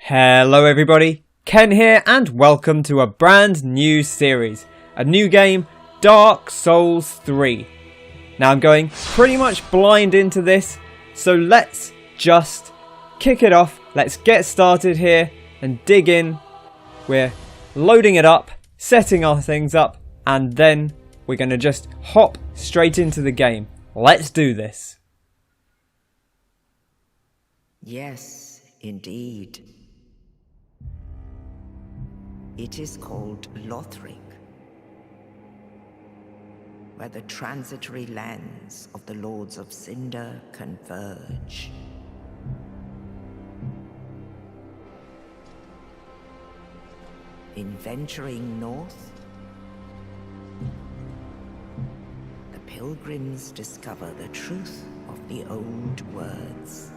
Hello everybody, Ken here and welcome to a brand new series, a new game, Dark Souls 3. Now I'm going pretty much blind into this, so let's just kick it off, let's get started here and dig in. We're loading it up, setting our things up, and then we're going to just hop straight into the game. Let's do this. Yes, indeed. It is called Lothric, where the transitory lands of the Lords of Cinder converge. In venturing north, the pilgrims discover the truth of the old words.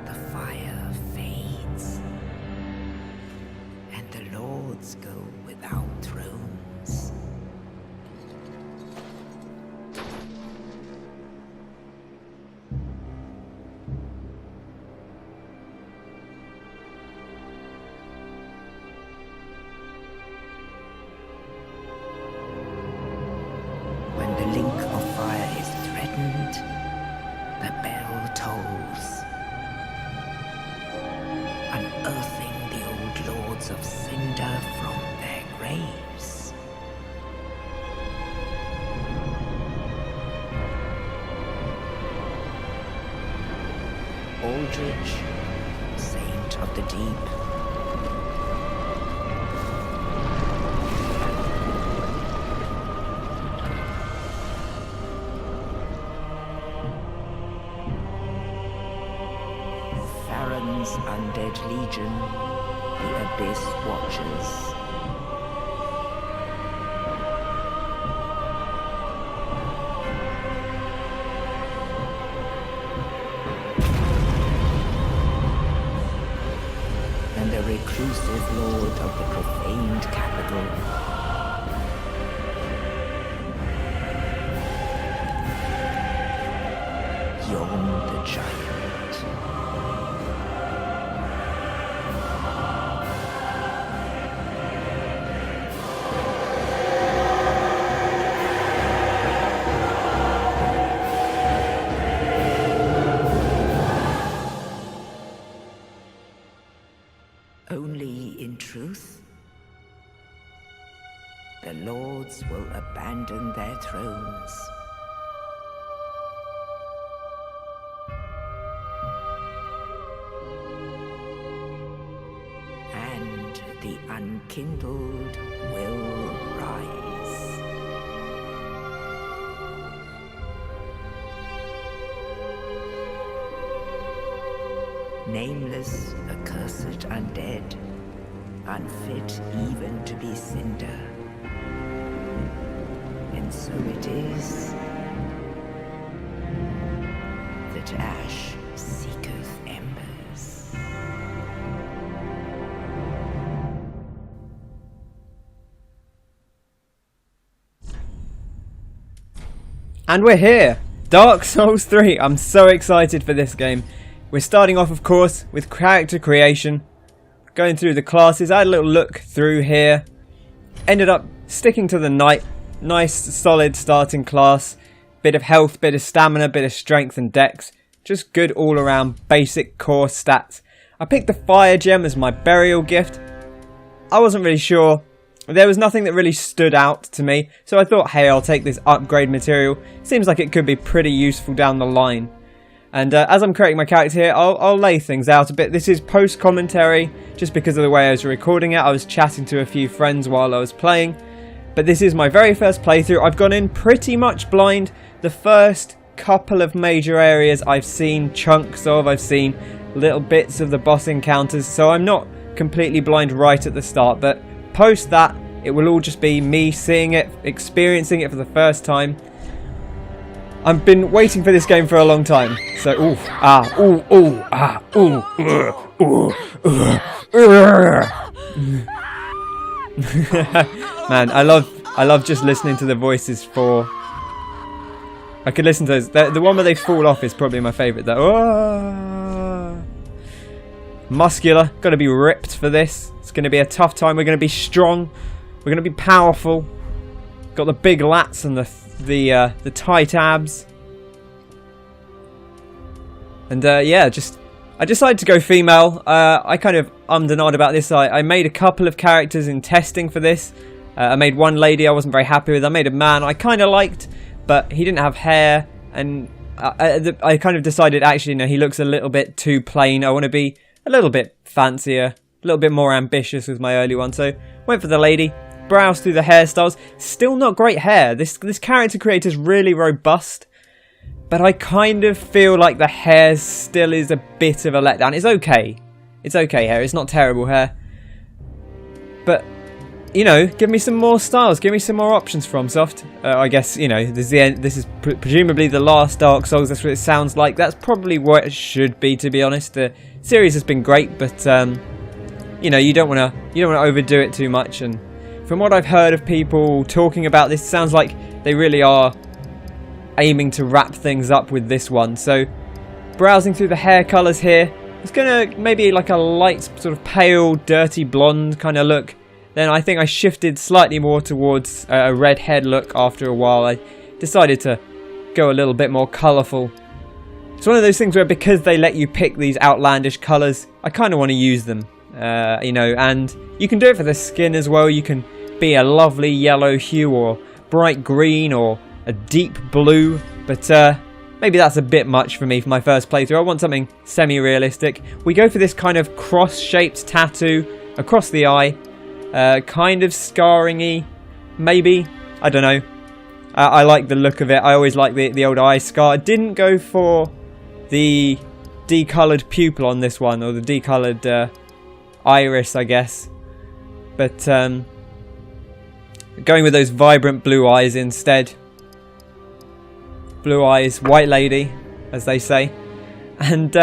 The fire fades, and the lords go without thrones. When the link of fire is threatened, the bell tolls, unearthing the old Lords of Cinder from their graves. Aldrich, Saint of the Deep. Farron's Undead Legion, the Abyss Watchers. And the reclusive lord of the profaned capital. Yon the Giant. Only in truth, the lords will abandon their thrones. And the Unkindled will rise. Nameless, accursed undead, unfit even to be cinder. And so it is that ash seeketh embers. And we're here! Dark Souls 3! I'm so excited for this game. We're starting off, of course, with character creation. Going through the classes, I had a little look through here. Ended up sticking to the knight. Nice, solid starting class. Bit of health, bit of stamina, bit of strength and dex. Just good all around basic core stats. I picked the fire gem as my burial gift. I wasn't really sure. There was nothing that really stood out to me. So I thought, hey, I'll take this upgrade material. Seems like it could be pretty useful down the line. And as I'm creating my character here, I'll lay things out a bit. This is post-commentary, just because of the way I was recording it. I was chatting to a few friends while I was playing. But this is my very first playthrough. I've gone in pretty much blind. The first couple of major areas I've seen chunks of. I've seen little bits of the boss encounters. So I'm not completely blind right at the start. But post that, it will all just be me seeing it, experiencing it for the first time. I've been waiting for this game for a long time. So, Man, I love just listening to the voices for I could listen to those. The one where they fall off is probably my favourite though. Oh! Muscular. Got to be ripped for this. It's going to be a tough time. We're going to be strong. We're going to be powerful. Got the big lats and the tight abs. And yeah, I decided to go female. I kind of ummed and ahed about this. I made a couple of characters in testing for this. I made one lady I wasn't very happy with. I made a man I kind of liked, but he didn't have hair. And I kind of decided, actually, no, he looks a little bit too plain. I want to be a little bit fancier, a little bit more ambitious with my early one. So went for the lady. Browsed through the hairstyles. Still not great hair. This character creator is really robust. But I kind of feel like the hair still is a bit of a letdown. It's okay. It's okay hair. It's not terrible hair. But, you know, give me some more styles. Give me some more options, FromSoft. I guess, you know, this is presumably the last Dark Souls. That's what it sounds like. That's probably what it should be, to be honest. The series has been great, but, you know, you don't want to overdo it too much. And from what I've heard of people talking about this, it sounds like they really are aiming to wrap things up with this one. So browsing through the hair colours here, it's gonna maybe like a light sort of pale dirty blonde kind of look. Then I think I shifted slightly more towards a redhead look after a while. I decided to go a little bit more colourful. It's one of those things where, because they let you pick these outlandish colours, I kind of want to use them, you know, and you can do it for the skin as well. You can be a lovely yellow hue or bright green or a deep blue, but maybe that's a bit much for me for my first playthrough. I want something semi-realistic. We go for this kind of cross-shaped tattoo across the eye, kind of scarring-y, maybe. I don't know. I like the look of it. I always like the old eye scar. I didn't go for the decoloured pupil on this one, or the decoloured iris, I guess. But going with those vibrant blue eyes instead. Blue eyes, white lady, as they say. And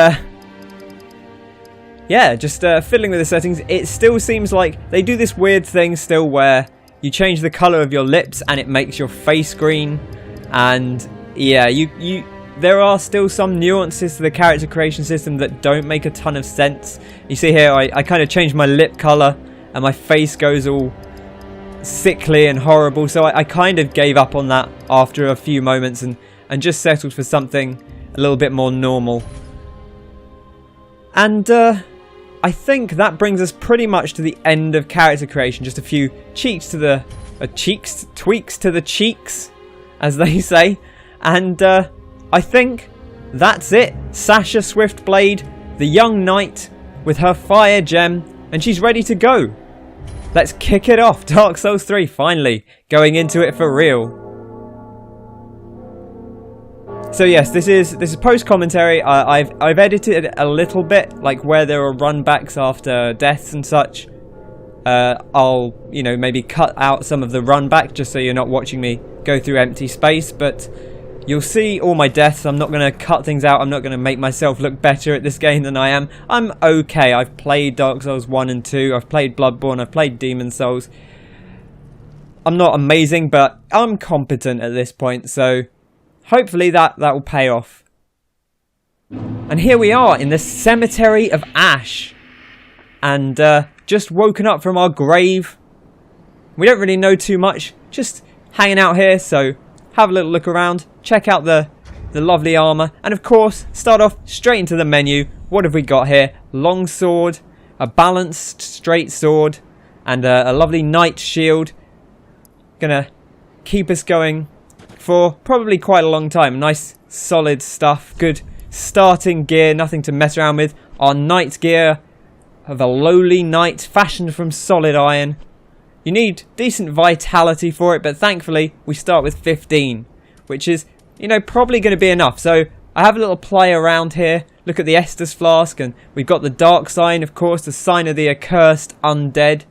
yeah, just fiddling with the settings. It still seems like they do this weird thing still where you change the colour of your lips and it makes your face green. And yeah, there are still some nuances to the character creation system that don't make a ton of sense. You see here, I kind of changed my lip colour and my face goes all sickly and horrible. So I kind of gave up on that after a few moments and just settled for something a little bit more normal. And I think that brings us pretty much to the end of character creation. Just a few tweaks to the cheeks, as they say. And I think that's it. Sasha Swiftblade, the young knight with her fire gem, and she's ready to go. Let's kick it off. Dark Souls 3, finally going into it for real. So yes, this is post commentary. I've edited it a little bit, like where there are runbacks after deaths and such. I'll, you know, maybe cut out some of the runback just so you're not watching me go through empty space. But you'll see all my deaths. I'm not going to cut things out. I'm not going to make myself look better at this game than I am. I'm okay. I've played Dark Souls 1 and 2. I've played Bloodborne. I've played Demon Souls. I'm not amazing, but I'm competent at this point. So hopefully that will pay off. And here we are in the Cemetery of Ash. And just woken up from our grave. We don't really know too much. Just hanging out here, so have a little look around. Check out the lovely armour. And of course, start off straight into the menu. What have we got here? Long sword, a balanced straight sword, and a lovely knight shield. Gonna keep us going for probably quite a long time. Nice solid stuff, good starting gear, nothing to mess around with. Our knight gear of a lowly knight fashioned from solid iron. You need decent vitality for it, but thankfully we start with 15, which is, you know, probably going to be enough. So I have a little play around here. Look at the Estus flask, and we've got the dark sign, of course, the sign of the accursed undead.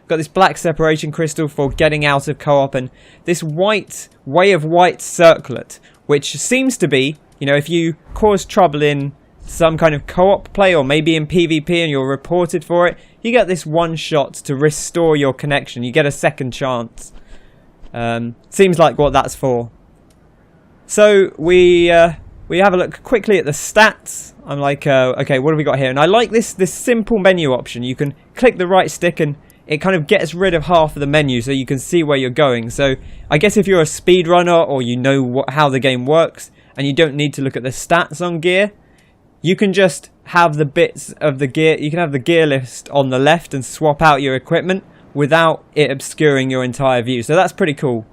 Got this black separation crystal for getting out of co-op, and this white way of white circlet, which seems to be, you know, if you cause trouble in some kind of co-op play or maybe in PvP and you're reported for it, you get this one shot to restore your connection. You get a second chance. Seems like what that's for. So we have a look quickly at the stats. I'm like, okay, what have we got here? And I like this simple menu option. You can click the right stick and it kind of gets rid of half of the menu so you can see where you're going. So I guess if you're a speedrunner or you know how the game works and you don't need to look at the stats on gear, you can just have the bits of the gear. You can have the gear list on the left and swap out your equipment without it obscuring your entire view. So that's pretty cool.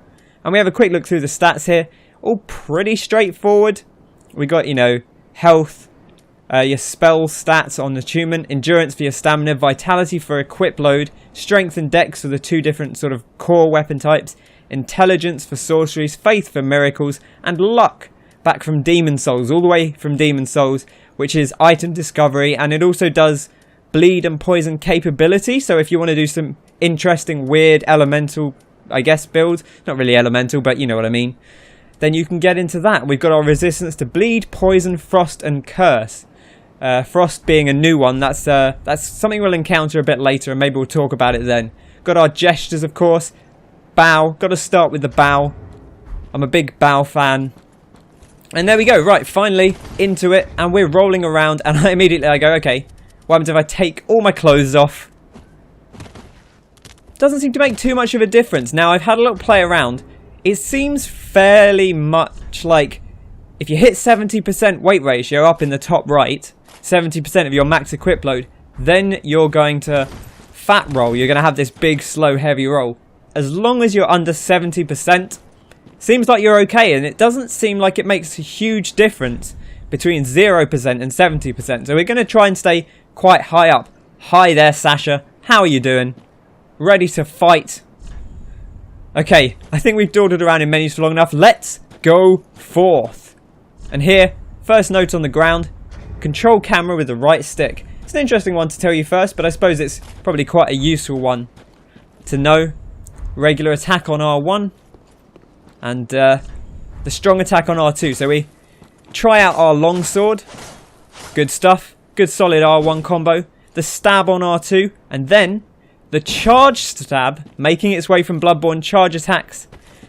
And we have a quick look through the stats here. All pretty straightforward. We got, you know, health, your spell stats on attunement, endurance for your stamina, vitality for equip load, strength and dex for the two different sort of core weapon types, intelligence for sorceries, faith for miracles, and luck back from Demon Souls, all the way from Demon Souls, which is item discovery, and it also does bleed and poison capability. So if you want to do some interesting, weird, elemental, I guess, builds, not really elemental, but you know what I mean, then you can get into that. We've got our resistance to bleed, poison, frost, and curse. Frost being a new one, that's something we'll encounter a bit later, and maybe we'll talk about it then. Got our gestures, of course. Bow, got to start with the bow. I'm a big bow fan. And there we go, right, finally into it, and we're rolling around, and I go, okay, what happens if I take all my clothes off? Doesn't seem to make too much of a difference. Now, I've had a little play around. It seems fairly much like if you hit 70% weight ratio up in the top right, 70% of your max equip load, then you're going to fat roll. You're going to have this big, slow, heavy roll. As long as you're under 70%, seems like you're okay, and it doesn't seem like it makes a huge difference between 0% and 70%. So we're going to try and stay quite high up. Hi there, Sasha. How are you doing? Ready to fight? Okay, I think we've dawdled around in menus for long enough. Let's go forth. And here, first note on the ground, control camera with the right stick. It's an interesting one to tell you first, but I suppose it's probably quite a useful one to know. Regular attack on R1 and the strong attack on R2. So we try out our longsword. Good stuff. Good solid R1 combo. The stab on R2 and then the charge stab, making its way from Bloodborne charge attacks.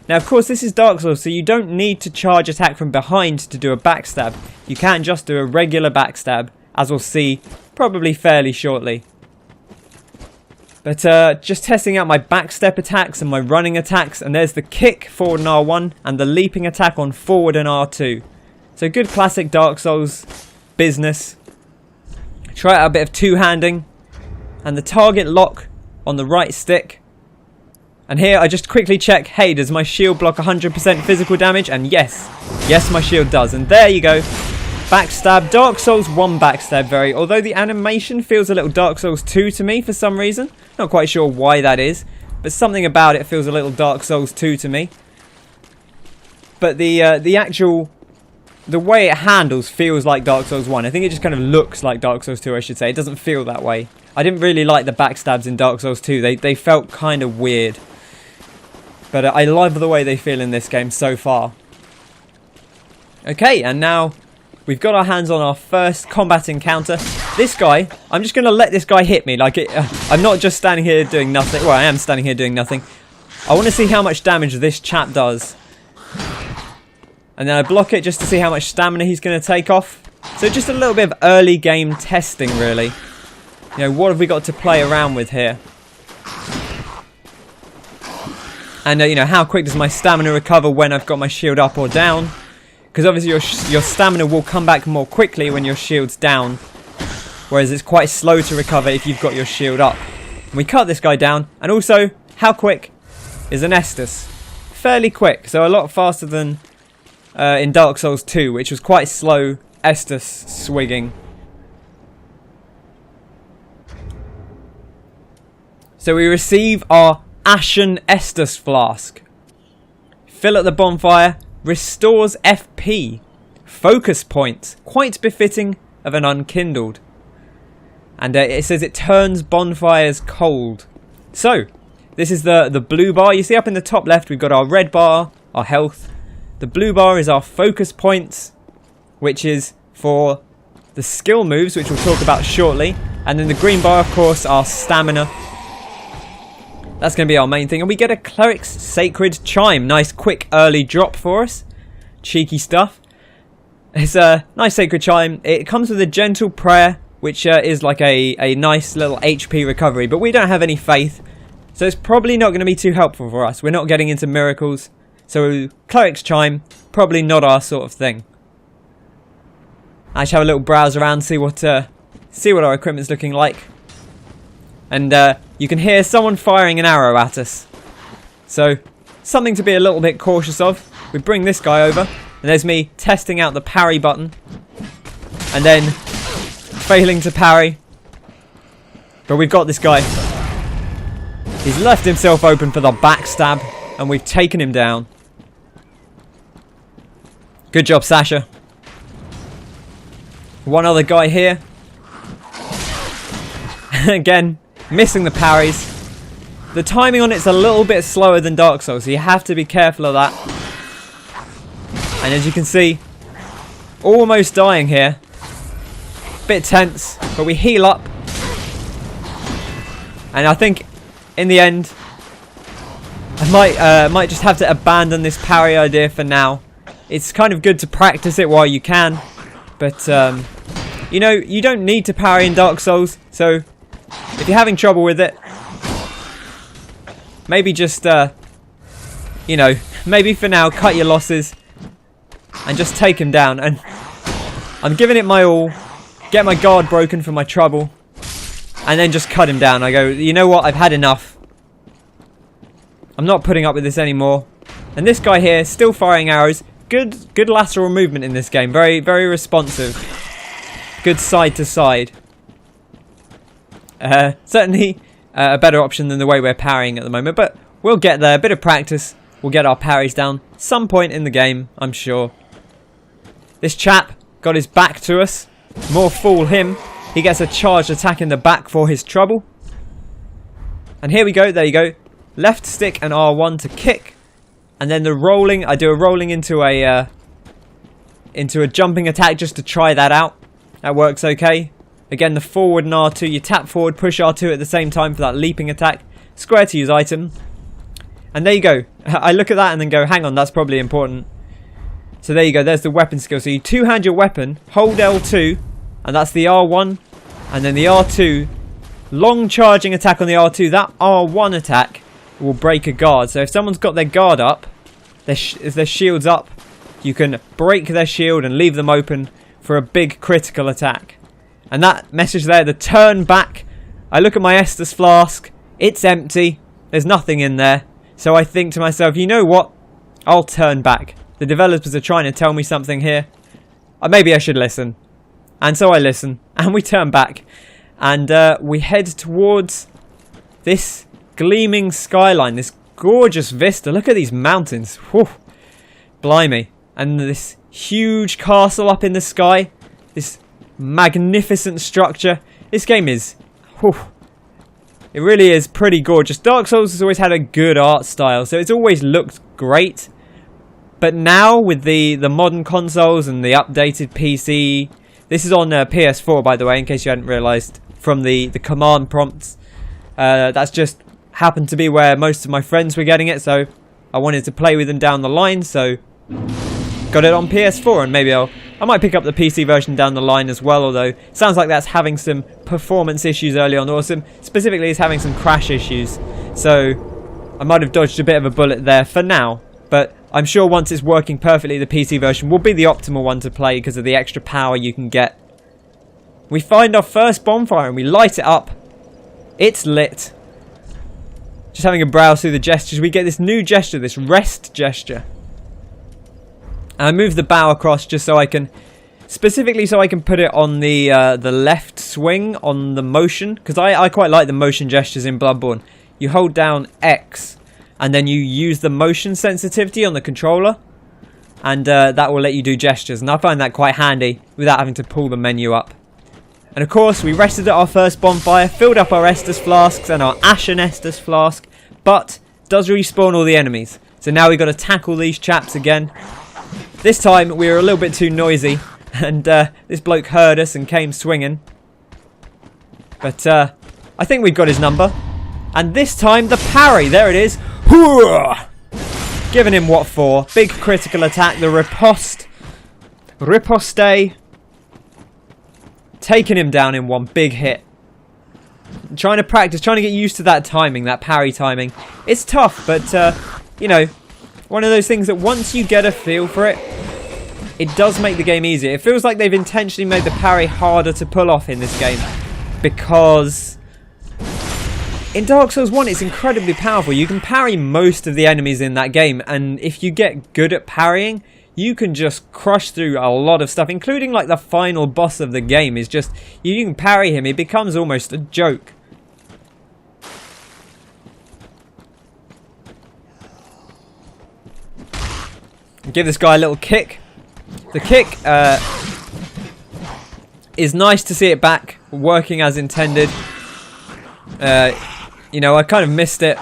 Now, of course, this is Dark Souls, so you don't need to charge attack from behind to do a backstab. You can just do a regular backstab, as we'll see probably fairly shortly. But just testing out my backstep attacks and my running attacks, and there's the kick forward in R1 and the leaping attack on forward in R2. So good classic Dark Souls business. Try out a bit of two-handing and the target lock on the right stick. And here I just quickly check, hey, does my shield block 100% physical damage? And yes, my shield does. And there you go. Backstab. Dark Souls 1 backstab although the animation feels a little Dark Souls 2 to me for some reason. Not quite sure why that is, but something about it feels a little Dark Souls 2 to me. But the way it handles feels like Dark Souls 1. I think it just kind of looks like Dark Souls 2, I should say. It doesn't feel that way. I didn't really like the backstabs in Dark Souls 2. They felt kind of weird. But I love the way they feel in this game so far. Okay, and now we've got our hands on our first combat encounter. This guy, I'm just going to let this guy hit me. I'm not just standing here doing nothing. Well, I am standing here doing nothing. I want to see how much damage this chap does. And then I block it just to see how much stamina he's going to take off. So just a little bit of early game testing, really. You know, what have we got to play around with here? And, you know, how quick does my stamina recover when I've got my shield up or down? Because obviously your stamina will come back more quickly when your shield's down. Whereas it's quite slow to recover if you've got your shield up. And we cut this guy down. And also, how quick is an Estus? Fairly quick. So a lot faster than in Dark Souls 2, which was quite slow Estus swigging. So we receive our Ashen Estus Flask. Fill at the bonfire. Restores FP. Focus points. Quite befitting of an Unkindled. And it says it turns bonfires cold. So, this is the blue bar. You see up in the top left we've got our red bar, our health. The blue bar is our focus points, which is for the skill moves, which we'll talk about shortly. And then the green bar, of course, our stamina. That's going to be our main thing. And we get a Cleric's Sacred Chime. Nice quick early drop for us. cheeky stuff. It's a nice sacred chime. It comes with a gentle prayer, which is like a nice little HP recovery, but we don't have any faith, so it's probably not going to be too helpful for us. We're not getting into miracles, so Cleric's Chime, probably not our sort of thing. I should have a little browse around, see what our equipment's looking like. And you can hear someone firing an arrow at us. So, something to be a little bit cautious of. We bring this guy over, and there's me testing out the parry button. And then failing to parry. But we've got this guy. He's left himself open for the backstab, and we've taken him down. Good job, Sasha. One other guy here. Again, missing the parries. The timing on it's a little bit slower than Dark Souls, so you have to be careful of that. And as you can see, almost dying here. Bit tense, but we heal up. And I think, in the end, I might just have to abandon this parry idea for now. It's kind of good to practice it while you can. But, you know, you don't need to parry in Dark Souls, so if you're having trouble with it, maybe just, you know, maybe for now, cut your losses and just take him down. And I'm giving it my all, get my guard broken for my trouble, and then just cut him down. I go, you know what, I've had enough. I'm not putting up with this anymore. And this guy here, still firing arrows. Good lateral movement in this game. Very, very responsive. Good side to side. Certainly a better option than the way we're parrying at the moment. But we'll get there. A bit of practice. We'll get our parries down. Some point in the game, I'm sure. This chap got his back to us. More fool him. He gets a charged attack in the back for his trouble. And here we go. There you go. Left stick and R1 to kick. And then the rolling, I do a rolling into a jumping attack just to try that out. That works okay. Again, the forward and R2, you tap forward, push R2 at the same time for that leaping attack. Square to use item. And there you go. I look at that and then go, hang on, that's probably important. So there you go, there's the weapon skill. So you two-hand your weapon, hold L2, and that's the R1. And then the R2, long charging attack on the R2. That R1 attack will break a guard. So if someone's got their guard up, if their shield's up, you can break their shield and leave them open for a big critical attack. And that message there, the turn back. I look at my Estus flask. It's empty. There's nothing in there. So I think to myself, you know what? I'll turn back. The developers are trying to tell me something here. Maybe I should listen. And so I listen. And we turn back. And we head towards this gleaming skyline. This gorgeous vista. Look at these mountains. Whew. Blimey. And this huge castle up in the sky. This magnificent structure. This game is... Whew, it really is pretty gorgeous. Dark Souls has always had a good art style, so it's always looked great. But now, with the modern consoles and the updated PC... This is on PS4, by the way, in case you hadn't realised, from the command prompts. That's just happened to be where most of my friends were getting it, so I wanted to play with them down the line, so... Got it on PS4, and maybe I might pick up the PC version down the line as well, although it sounds like that's having some performance issues early on, or specifically it's having some crash issues. So I might have dodged a bit of a bullet there for now, but I'm sure once it's working perfectly, the PC version will be the optimal one to play because of the extra power you can get. We find our first bonfire and we light it up. It's lit. Just having a browse through the gestures, we get this new gesture, this rest gesture. I move the bow across just so I can, specifically so I can put it on the left swing on the motion, because I quite like the motion gestures in Bloodborne. You hold down X, and then you use the motion sensitivity on the controller, and that will let you do gestures, and I find that quite handy without having to pull the menu up. And of course, we rested at our first bonfire, filled up our Estus flasks and our Ashen Estus flask, but does respawn all the enemies. So now we've got to tackle these chaps again. This time we were a little bit too noisy, and this bloke heard us and came swinging. But I think we've got his number. And this time the parry, there it is. Giving him what for. Big critical attack. The riposte. Riposte. Taking him down in one big hit. Trying to practice, trying to get used to that timing, that parry timing. It's tough, but, you know, one of those things that once you get a feel for it, it does make the game easier. It feels like they've intentionally made the parry harder to pull off in this game. Because in Dark Souls 1, it's incredibly powerful. You can parry most of the enemies in that game. And if you get good at parrying, you can just crush through a lot of stuff. Including like the final boss of the game is just, you can parry him. It becomes almost a joke. Give this guy a little kick. The kick is nice to see it back working as intended. You know, I kind of missed it.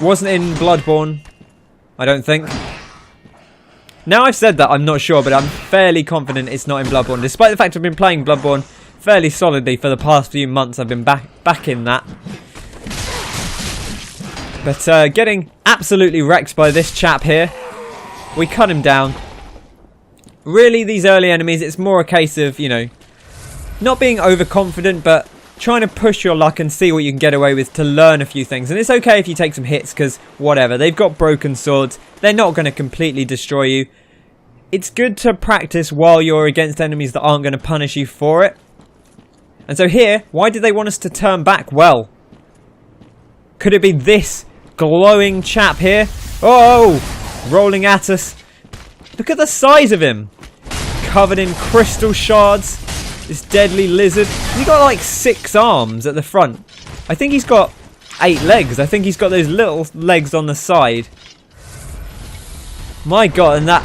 Wasn't in Bloodborne, I don't think. Now I've said that, I'm not sure, but I'm fairly confident it's not in Bloodborne. Despite the fact I've been playing Bloodborne fairly solidly for the past few months, I've been back in that. But getting absolutely wrecked by this chap here. We cut him down. Really, these early enemies, it's more a case of, you know, not being overconfident, but trying to push your luck and see what you can get away with to learn a few things. And it's okay if you take some hits, because whatever, they've got broken swords. They're not going to completely destroy you. It's good to practice while you're against enemies that aren't going to punish you for it. And so here, why did they want us to turn back? Well, could it be this glowing chap here? Oh, rolling at us. Look at the size of him. Covered in crystal shards. This deadly lizard. He's got like 6 arms at the front. I think he's got 8 legs. I think he's got those little legs on the side. My god, and that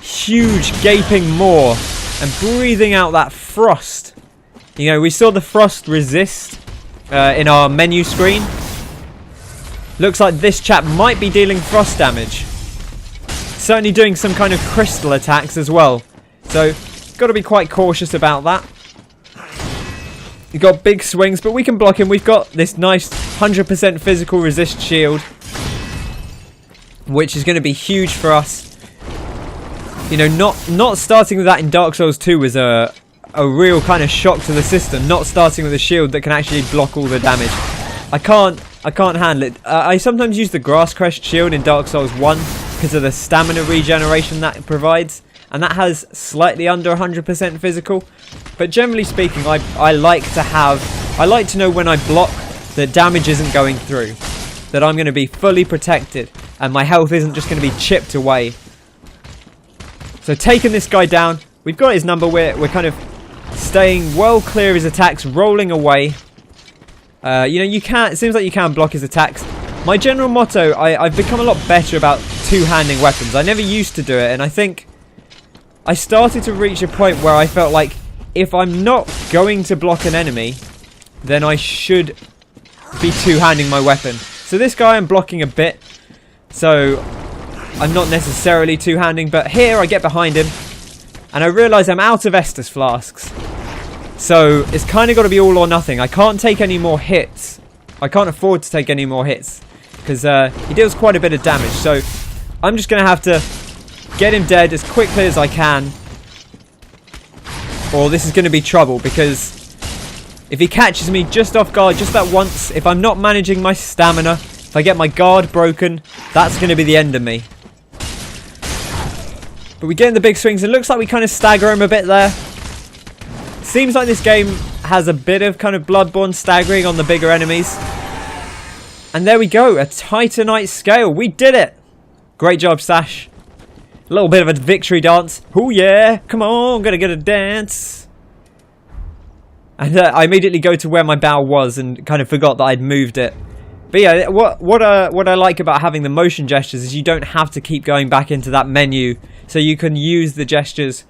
huge gaping maw. And breathing out that frost. You know, we saw the frost resist in our menu screen. Looks like this chap might be dealing frost damage. Certainly doing some kind of crystal attacks as well. So, got to be quite cautious about that. We've got big swings, but we can block him. We've got this nice 100% physical resist shield, which is going to be huge for us. You know, not starting with that in Dark Souls 2 was a real kind of shock to the system. Not starting with a shield that can actually block all the damage. I can't handle it. I sometimes use the Grass Crest shield in Dark Souls 1 because of the stamina regeneration that it provides. And that has slightly under 100% physical. But generally speaking, I like to know when I block that damage isn't going through. That I'm going to be fully protected. And my health isn't just going to be chipped away. So taking this guy down. We've got his number. We're kind of staying well clear of his attacks. Rolling away. You know, it seems like you can block his attacks. My general motto, I've become a lot better about two-handing weapons. I never used to do it. And I think I started to reach a point where I felt like if I'm not going to block an enemy, then I should be two-handing my weapon. So this guy I'm blocking a bit, so I'm not necessarily two-handing, but here I get behind him, and I realise I'm out of Estus flasks. So it's kind of got to be all or nothing. I can't take any more hits. I can't afford to take any more hits, because he deals quite a bit of damage, so I'm just going to have to get him dead as quickly as I can. Or this is going to be trouble, because if he catches me just off guard, just that once, if I'm not managing my stamina, if I get my guard broken, that's going to be the end of me. But we get in the big swings. It looks like we kind of stagger him a bit there. Seems like this game has a bit of kind of Bloodborne staggering on the bigger enemies. And there we go, a Titanite scale. We did it! Great job, Sash. A little bit of a victory dance. Oh yeah, come on, gotta get a dance. And I immediately go to where my bow was and kind of forgot that I'd moved it. But yeah, what I like about having the motion gestures is you don't have to keep going back into that menu. So you can use the gestures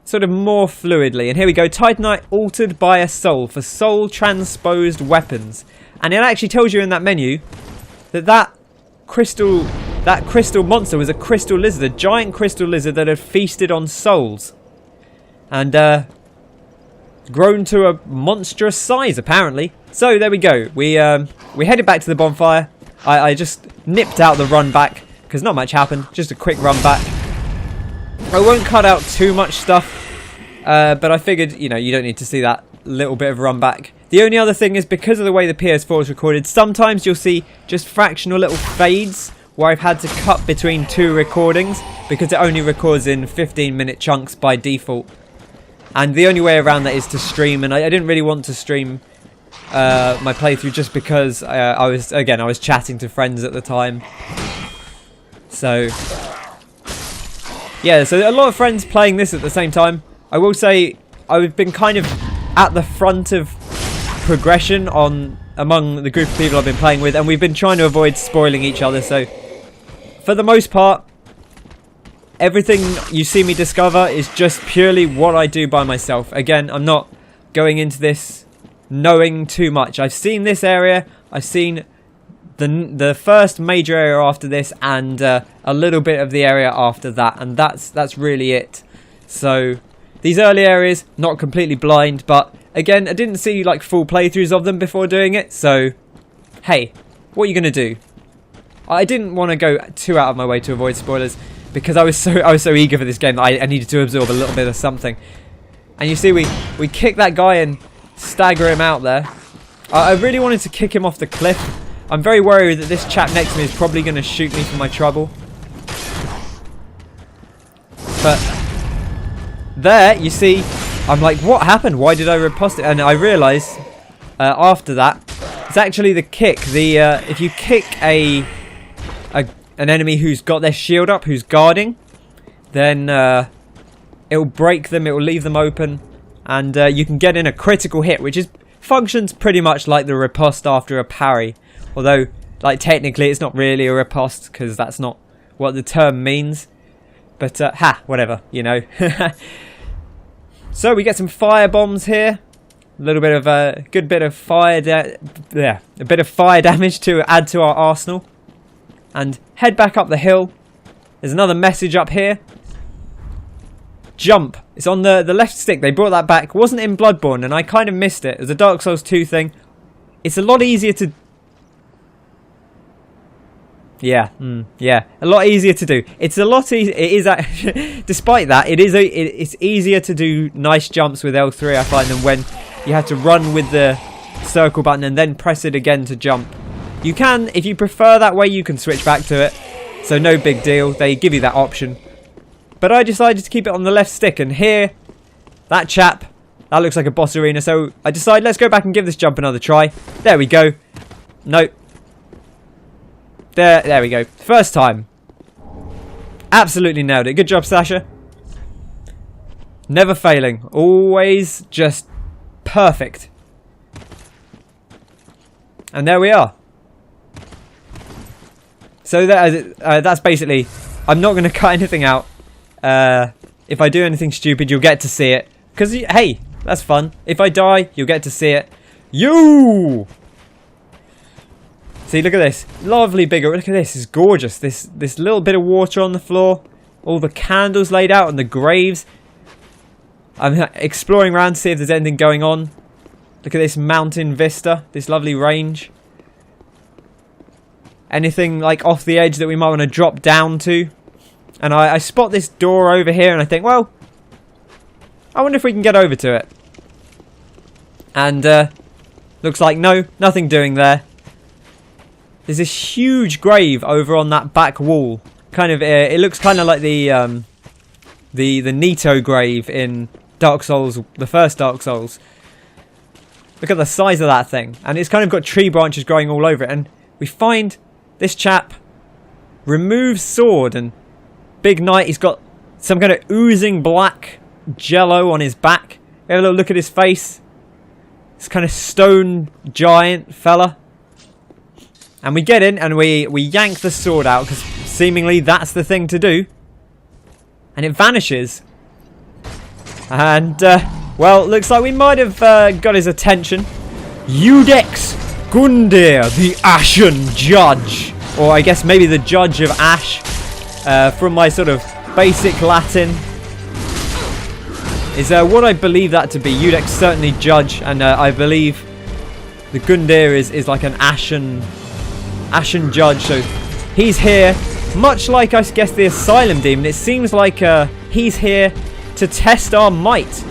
sort of more fluidly. And here we go, Titanite altered by a soul for soul transposed weapons. And it actually tells you in that menu that crystal monster was a crystal lizard, a giant crystal lizard that had feasted on souls. And grown to a monstrous size, apparently. So there we go. We headed back to the bonfire. I just nipped out the run back because not much happened. Just a quick run back. I won't cut out too much stuff, but I figured, you know, you don't need to see that little bit of run back. The only other thing is, because of the way the PS4 is recorded, sometimes you'll see just fractional little fades where I've had to cut between two recordings because it only records in 15-minute chunks by default. And the only way around that is to stream, and I didn't really want to stream my playthrough just because I was chatting to friends at the time. So yeah, so a lot of friends playing this at the same time. I will say I've been kind of at the front of progression among the group of people I've been playing with, and we've been trying to avoid spoiling each other. So for the most part, everything you see me discover is just purely what I do by myself. Again, I'm not going into this knowing too much. I've seen this area, I've seen the first major area after this, and a little bit of the area after that, and that's really it. So these early areas, not completely blind, but again, I didn't see like full playthroughs of them before doing it, so hey, what are you gonna do? I didn't want to go too out of my way to avoid spoilers because I was so eager for this game that I needed to absorb a little bit of something. And you see, we kick that guy and stagger him out there. I really wanted to kick him off the cliff. I'm very worried that this chap next to me is probably going to shoot me for my trouble. But there, you see, I'm like, what happened? Why did I riposte it? And I realised after that, it's actually the kick. If you kick an enemy who's got their shield up, who's guarding, then it will break them, it will leave them open, and you can get in a critical hit, which functions pretty much like the riposte after a parry. Although, like, technically it's not really a riposte because that's not what the term means. But whatever, you know. So we get some fire bombs here. A little bit of a good bit of fire, a bit of fire damage to add to our arsenal. And head back up the hill. There's another message up here. Jump. It's on the left stick. They brought that back. It wasn't in Bloodborne, and I kind of missed it. It was a Dark Souls 2 thing. It's a lot easier to... Yeah, a lot easier to do. It's a lot easier. It is, despite that, it's easier to do nice jumps with L3, I find, than when you have to run with the circle button and then press it again to jump. You can, if you prefer that way, you can switch back to it. So no big deal. They give you that option. But I decided to keep it on the left stick, and here, that chap, that looks like a boss arena. So I decided, let's go back and give this jump another try. There we go. Nope. There we go. First time. Absolutely nailed it. Good job, Sasha. Never failing. Always just perfect. And there we are. So that's basically... I'm not going to cut anything out. If I do anything stupid, you'll get to see it. Because, hey, that's fun. If I die, you'll get to see it. You! See, look at this. Lovely bigger. Look at this. It's gorgeous. This little bit of water on the floor. All the candles laid out and the graves. I'm exploring around to see if there's anything going on. Look at this mountain vista. This lovely range. Anything like off the edge that we might want to drop down to. And I spot this door over here and I think, well, I wonder if we can get over to it. And looks like no, nothing doing there. There's this huge grave over on that back wall. Kind of, it looks kind of like the Nito grave in Dark Souls, the first Dark Souls. Look at the size of that thing, and it's kind of got tree branches growing all over it. And we find this chap removes sword, and Big Knight. He's got some kind of oozing black jello on his back. Have a little look at his face. This kind of stone giant fella. And we get in and we yank the sword out because seemingly that's the thing to do. And it vanishes. And, well, looks like we might have got his attention. Iudex Gundyr, the Ashen Judge. Or I guess maybe the Judge of Ash. From my sort of basic Latin. Is what I believe that to be. Iudex certainly Judge. And I believe the Gundyr is like an ashen... Ashen Judge. So he's here, much like I guess the Asylum Demon. It seems like he's here to test our might.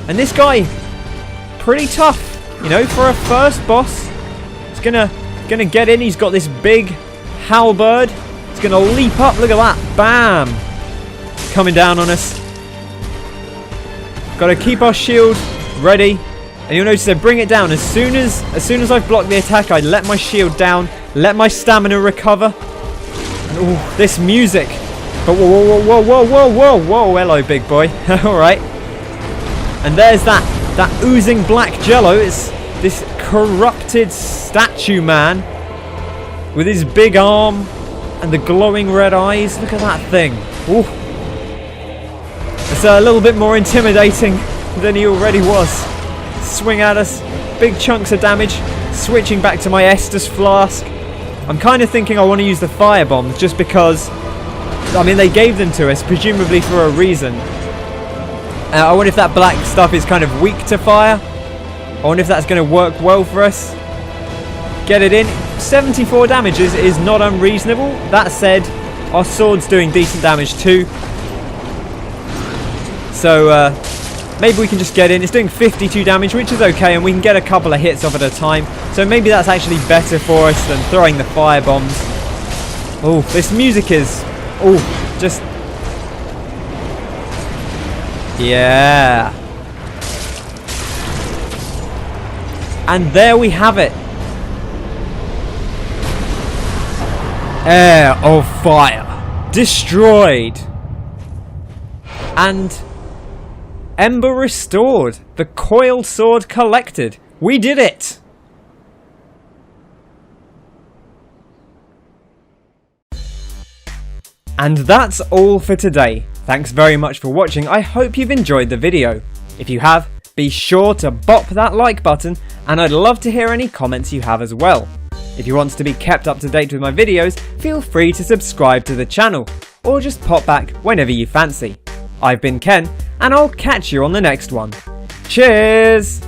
And this guy, pretty tough, you know, for a first boss. He's gonna get in. He's got this big halberd. He's gonna leap up. Look at that! Bam! Coming down on us. Got to keep our shield ready. And you'll notice I bring it down as soon as I've blocked the attack. I let my shield down, let my stamina recover. And ooh, this music! But whoa, whoa, whoa, whoa, whoa, whoa, whoa! Hello, big boy. All right. And there's that oozing black jello. It's this corrupted statue man with his big arm and the glowing red eyes. Look at that thing. Ooh. It's a little bit more intimidating than he already was. Swing at us, big chunks of damage. Switching back to my Estus flask. I'm kind of thinking I want to use the fire bombs just because, I mean, they gave them to us presumably for a reason. I wonder if that black stuff is kind of weak to fire. I wonder if that's going to work well for us. Get it in. 74 damage is not unreasonable. That said, our sword's doing decent damage too. So maybe we can just get in. It's doing 52 damage, which is okay, and we can get a couple of hits off at a time. So maybe that's actually better for us than throwing the fire bombs. Oh, this music is... oh, just... yeah. And there we have it. Heir of Fire destroyed. And Ember restored. The coiled sword collected. We did it. And that's all for today. Thanks very much for watching. I hope you've enjoyed the video. If you have, be sure to bop that like button, and I'd love to hear any comments you have as well. If you want to be kept up to date with my videos, feel free to subscribe to the channel, or just pop back whenever you fancy. I've been Ken, and I'll catch you on the next one. Cheers!